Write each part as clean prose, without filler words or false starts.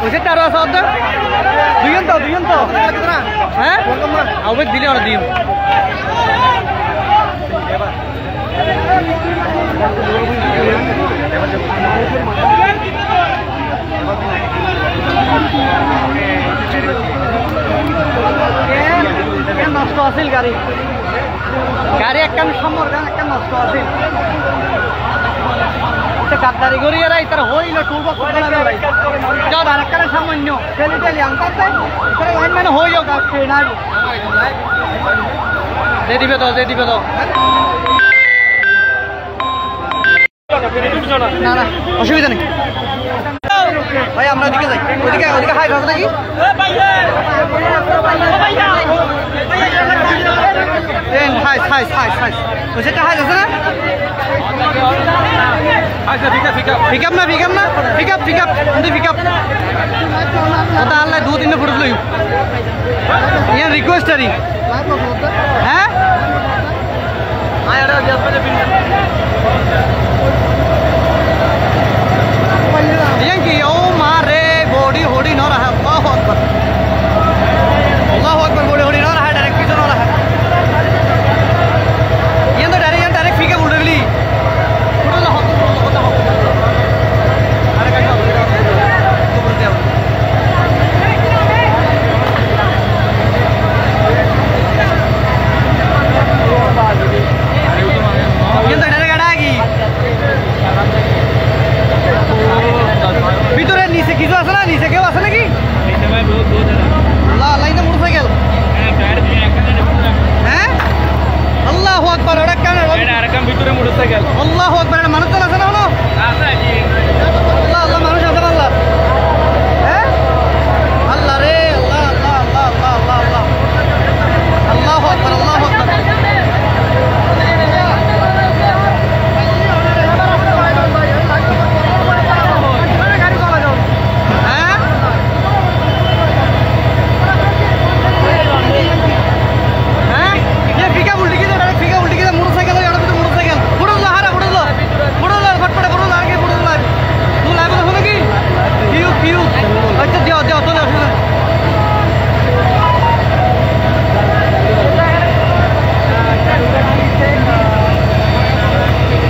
ওইসে আরো আছে অর্ধেক দুইজন তো হ্যাঁ আবেগ দিলে আর দিন নষ্ট আছিল গাড়ি একখান সম্মর গান একটা নষ্ট আছিল গাদ্দারি করি এরাই তারা হইল টুল বক্স যত আর একটা সামান্য ঠেলি ঠেলি আনতে মানে হইল ট্রেন আসবো দিয়ে দিবে তো না না অসুবিধা নেই ভাই আমরা ওদিকে যাই ওদিকে হাই খাবো নাকি সেটা হাই আছে না পিক আপ ওটা আল্লাহ 2-3 ফুট লই ইয়ার রিকোয়েস্ট আরি হ্যাঁ কি ও মারে বডি হোডি ন রাহা আল্লাহু আকবার বডি হোডি ন রাহা ডাইরেক্ট কিছু ন রাহা ইয়ান তো ডাইরেক্ট ফিকা উল্টলি পুরো হক কথা হক আরে কাজ হবে তো বলতে হবে ইয়ান তো ডাইরেক্ট গাড়া কি ভিতরে নিচে কিছু আছে না নিচে কেউ আছে নাকি লাইনে মোটরসাইকেল হ্যাঁ আল্লাহু আকবার ভিতরে মোটরসাইকেল আল্লাহু আকবার মানুষজন আছে না হলো আল্লাহ মানুষ আছে আল্লাহ হ্যাঁ আল্লাহ রে আল্লাহ আল্লাহু আকবার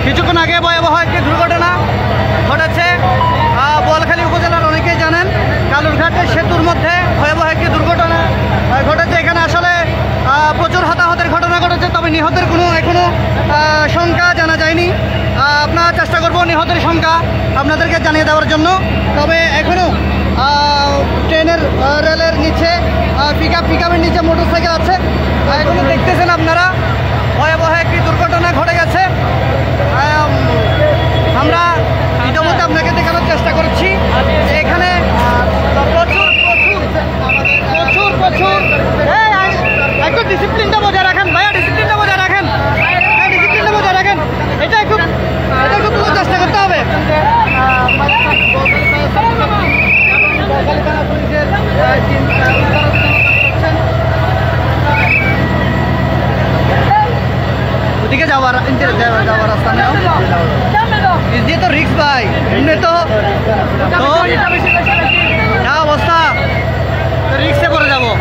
কিছুক্ষণ আগে ভয়াবহ একটি দুর্ঘটনা ঘটেছে বোয়ালখালী উপজেলার অনেকেই জানেন কালুরঘাটের সেতুর মধ্যে ভয়াবহ একটি দুর্ঘটনা ঘটেছে এখানে আসলে প্রচুর হতাহতের ঘটনা ঘটেছে তবে নিহতের কোনো এখনো সংখ্যা জানা যায়নি আপনারা চেষ্টা করব নিহতের সংখ্যা আপনাদেরকে জানিয়ে দেওয়ার জন্য তবে এখনো ট্রেনের রেলের নিচে পিকআপের নিচে মোটরসাইকেল আছে এখনো দেখতেছেন আপনারা ভয়াবহ একটি দুর্ঘটনা ঘটে গেছে আমরা ইতিমধ্যে আপনাকে দেখানোর চেষ্টা করছি এখানে প্রচুর একটু ডিসিপ্লিনটা বজায় রাখেন ভাইয়া ডিসিপ্লিনটা বজায় রাখেন এটা একটু তোলার চেষ্টা করতে হবে ওদিকে যাওয়ার রাস্তা নেই इसलिए तो रिक्स भाई हमने तो क्या अवस्था तो रिक्स से पड़े जाबो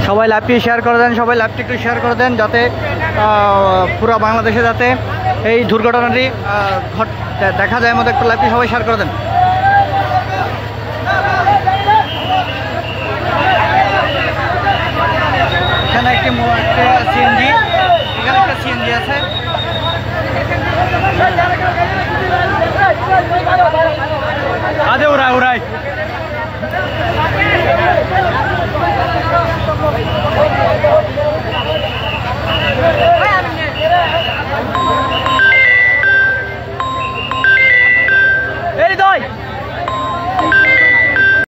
সবাই লাইভটি শেয়ার করে দেন, সবাই লাইভটি একটু শেয়ার করে দেন, যাতে পুরো বাংলাদেশে যাতে এই দুর্ঘটনাটি দেখা যায়। আমাদের একটু লাইভটি সবাই শেয়ার করে দেন। এখানে একটা সিএনজি, এখানে একটা সিএনজি আছে। আদে উড়াই উড়াই এই দই